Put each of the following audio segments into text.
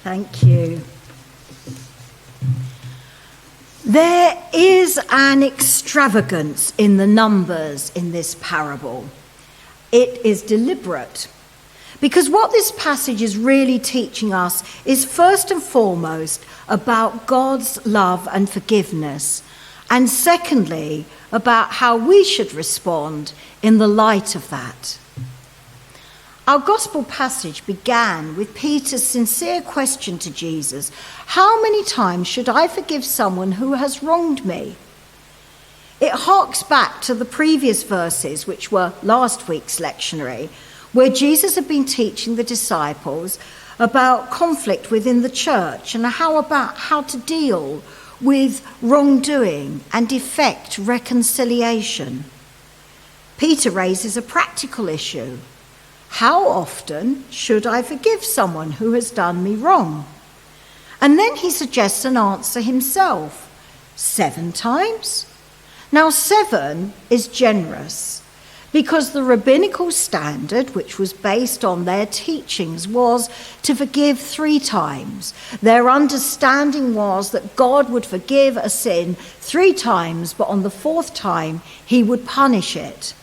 Thank you. There is an extravagance in the numbers in this parable. It is deliberate, because what this passage is really teaching us is first and foremost about God's love and forgiveness, and secondly, about how we should respond in the light of that. Our gospel passage began with Peter's sincere question to Jesus, "How many times should I forgive someone who has wronged me?" It harks back to the previous verses, which were last week's lectionary, where Jesus had been teaching the disciples about conflict within the church and how to deal with wrongdoing and effect reconciliation. Peter raises a practical issue. How often should I forgive someone who has done me wrong? And then he suggests an answer himself. 7 times? Now 7 is generous, because the rabbinical standard, which was based on their teachings, was to forgive 3 times. Their understanding was that God would forgive a sin 3 times, but on the 4th time he would punish it.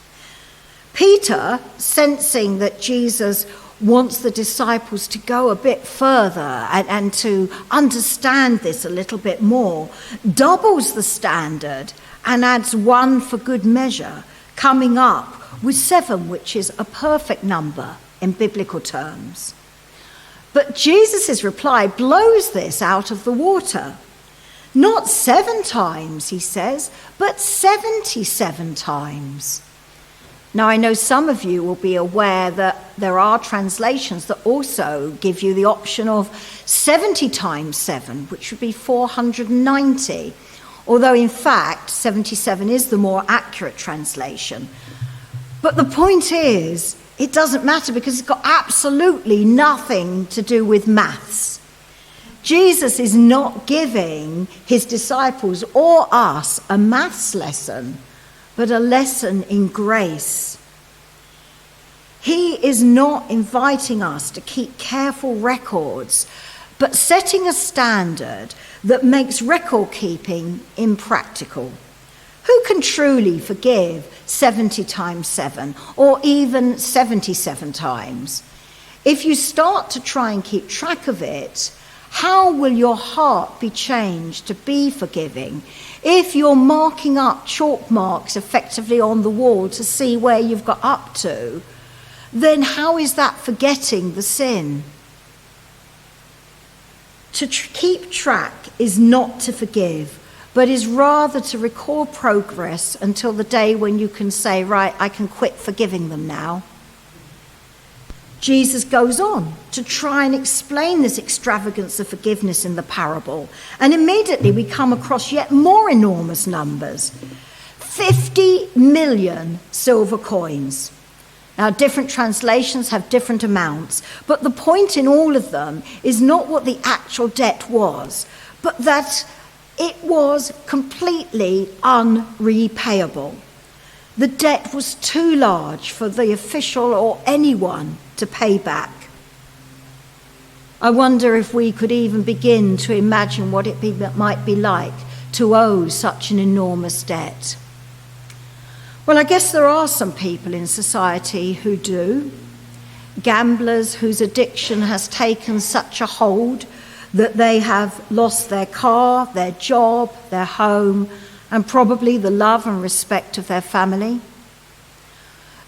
Peter, sensing that Jesus wants the disciples to go a bit further and to understand this a little bit more, doubles the standard and adds 1 for good measure, coming up with 7, which is a perfect number in biblical terms. But Jesus' reply blows this out of the water. Not 7 times, he says, but 77 times. Now, I know some of you will be aware that there are translations that also give you the option of 70 times 7, which would be 490, although in fact 77 is the more accurate translation. But the point is, it doesn't matter because it's got absolutely nothing to do with maths. Jesus is not giving his disciples or us a maths lesson, but a lesson in grace. He is not inviting us to keep careful records, but setting a standard that makes record keeping impractical. Who can truly forgive 70 times 7 or even 77 times? If you start to try and keep track of it, how will your heart be changed to be forgiving if you're marking up chalk marks effectively on the wall to see where you've got up to? Then how is that forgetting the sin? To keep track is not to forgive, but is rather to record progress until the day when you can say, right, I can quit forgiving them now. Jesus goes on to try and explain this extravagance of forgiveness in the parable, and immediately we come across yet more enormous numbers. 50 million silver coins. Now, different translations have different amounts, but the point in all of them is not what the actual debt was, but that it was completely unrepayable. The debt was too large for the official or anyone to pay back. I wonder if we could even begin to imagine what it might be like to owe such an enormous debt. Well, I guess there are some people in society who do. Gamblers whose addiction has taken such a hold that they have lost their car, their job, their home, and probably the love and respect of their family.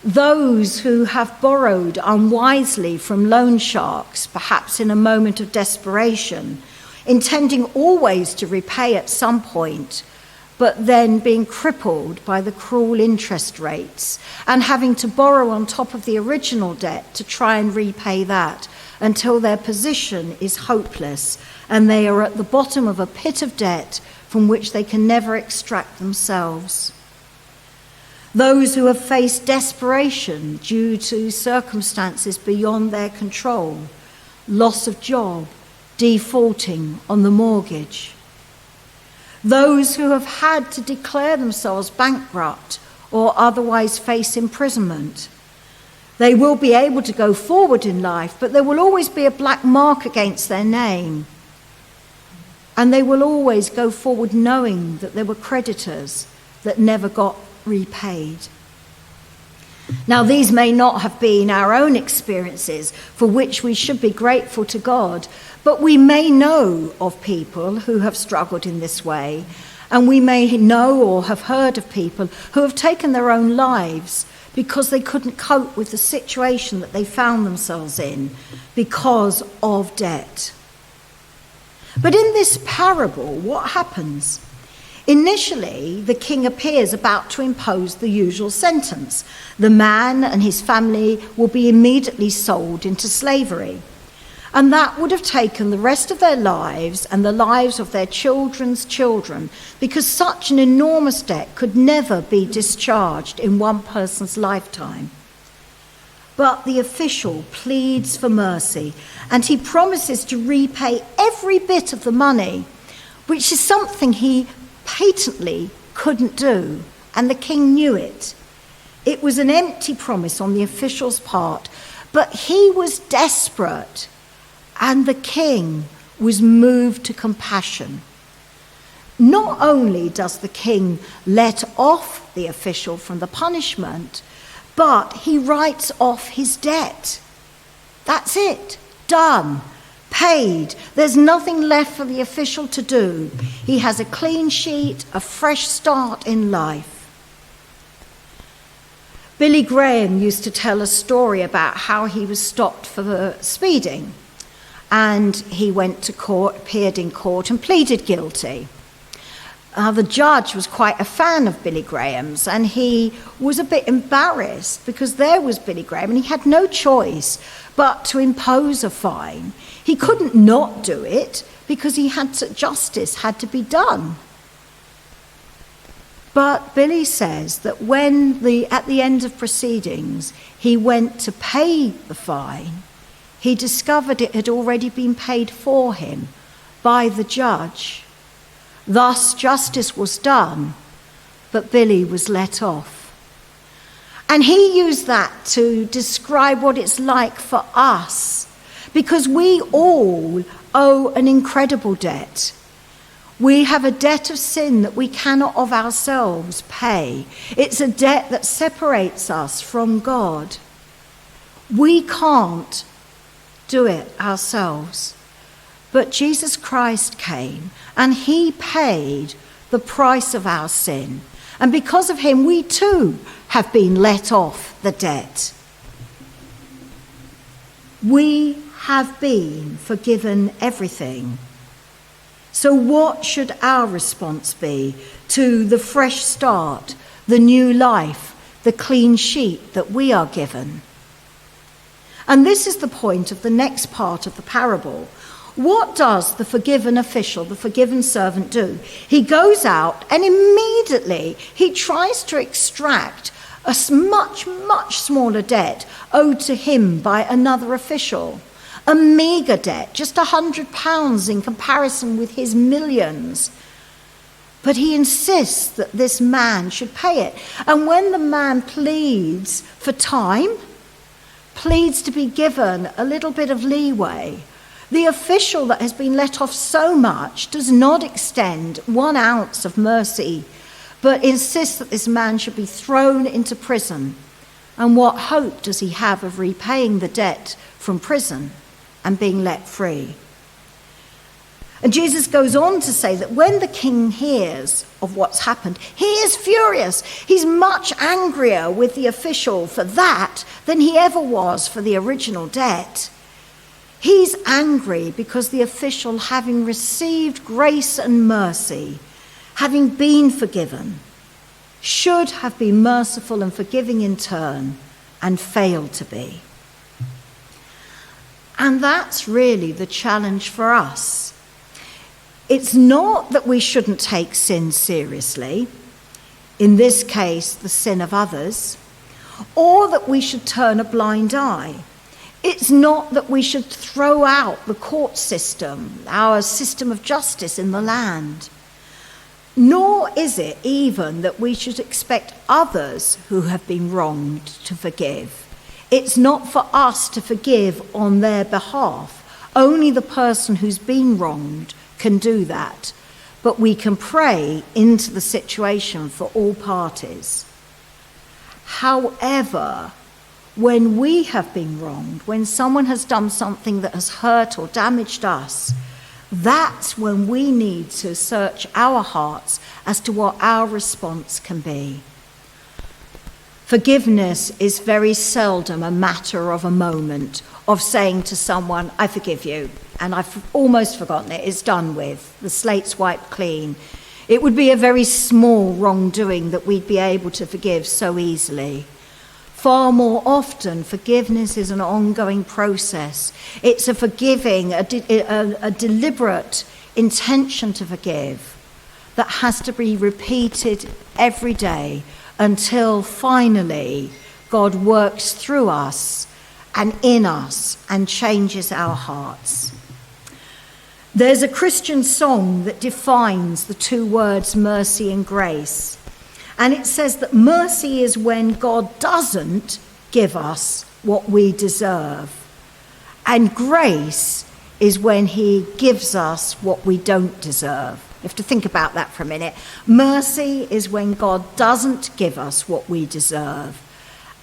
Those who have borrowed unwisely from loan sharks, perhaps in a moment of desperation, intending always to repay at some point, but then being crippled by the cruel interest rates and having to borrow on top of the original debt to try and repay that until their position is hopeless and they are at the bottom of a pit of debt from which they can never extract themselves. Those who have faced desperation due to circumstances beyond their control, loss of job, defaulting on the mortgage. Those who have had to declare themselves bankrupt or otherwise face imprisonment. They will be able to go forward in life, but there will always be a black mark against their name. And they will always go forward knowing that there were creditors that never got repaid. Now, these may not have been our own experiences for which we should be grateful to God, but we may know of people who have struggled in this way, and we may know or have heard of people who have taken their own lives because they couldn't cope with the situation that they found themselves in because of debt. But in this parable, what happens? Initially, the king appears about to impose the usual sentence. The man and his family will be immediately sold into slavery. And that would have taken the rest of their lives and the lives of their children's children, because such an enormous debt could never be discharged in one person's lifetime. But the official pleads for mercy, and he promises to repay every bit of the money, which is something he patently couldn't do, and the king knew it. It was an empty promise on the official's part, but he was desperate. And the king was moved to compassion. Not only does the king let off the official from the punishment, but he writes off his debt. That's it. Done. Paid. There's nothing left for the official to do. He has a clean sheet, a fresh start in life. Billy Graham used to tell a story about how he was stopped for speeding. And he went to court, appeared in court, and pleaded guilty. The judge was quite a fan of Billy Graham's, and he was a bit embarrassed because there was Billy Graham, and he had no choice but to impose a fine. He couldn't not do it because justice had to be done. But Billy says that at the end of proceedings, he went to pay the fine, he discovered it had already been paid for him by the judge. Thus, justice was done, but Billy was let off. And he used that to describe what it's like for us, because we all owe an incredible debt. We have a debt of sin that we cannot of ourselves pay. It's a debt that separates us from God. We can't do it ourselves. But Jesus Christ came and he paid the price of our sin. And because of him, we too have been let off the debt. We have been forgiven everything. So what should our response be to the fresh start, the new life, the clean sheet that we are given? And this is the point of the next part of the parable. What does the forgiven official, the forgiven servant do? He goes out and immediately he tries to extract a much, much smaller debt owed to him by another official. A meagre debt, just £100 in comparison with his millions. But he insists that this man should pay it. And when the man pleads for time, pleads to be given a little bit of leeway, the official that has been let off so much does not extend 1 ounce of mercy, but insists that this man should be thrown into prison. And what hope does he have of repaying the debt from prison and being let free? And Jesus goes on to say that when the king hears of what's happened, he is furious. He's much angrier with the official for that than he ever was for the original debt. He's angry because the official, having received grace and mercy, having been forgiven, should have been merciful and forgiving in turn and failed to be. And that's really the challenge for us. It's not that we shouldn't take sin seriously, in this case, the sin of others, or that we should turn a blind eye. It's not that we should throw out the court system, our system of justice in the land. Nor is it even that we should expect others who have been wronged to forgive. It's not for us to forgive on their behalf. Only the person who's been wronged can do that. But we can pray into the situation for all parties. However, when we have been wronged, when someone has done something that has hurt or damaged us, that's when we need to search our hearts as to what our response can be. Forgiveness is very seldom a matter of a moment, of saying to someone, I forgive you, and I've almost forgotten it, it's done with, the slate's wiped clean. It would be a very small wrongdoing that we'd be able to forgive so easily. Far more often, forgiveness is an ongoing process. It's a forgiving, a deliberate intention to forgive that has to be repeated every day until finally God works through us and in us and changes our hearts. There's a Christian song that defines the two words mercy and grace. And it says that mercy is when God doesn't give us what we deserve. And grace is when he gives us what we don't deserve. You have to think about that for a minute. Mercy is when God doesn't give us what we deserve.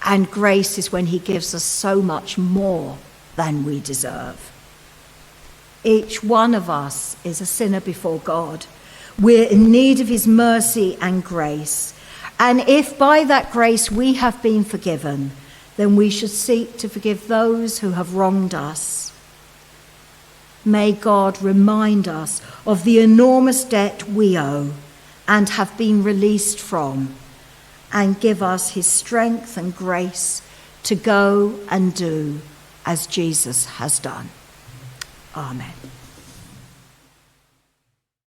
And grace is when he gives us so much more than we deserve. Each one of us is a sinner before God. We're in need of his mercy and grace. And if by that grace we have been forgiven, then we should seek to forgive those who have wronged us. May God remind us of the enormous debt we owe and have been released from, and give us his strength and grace to go and do as Jesus has done. Amen.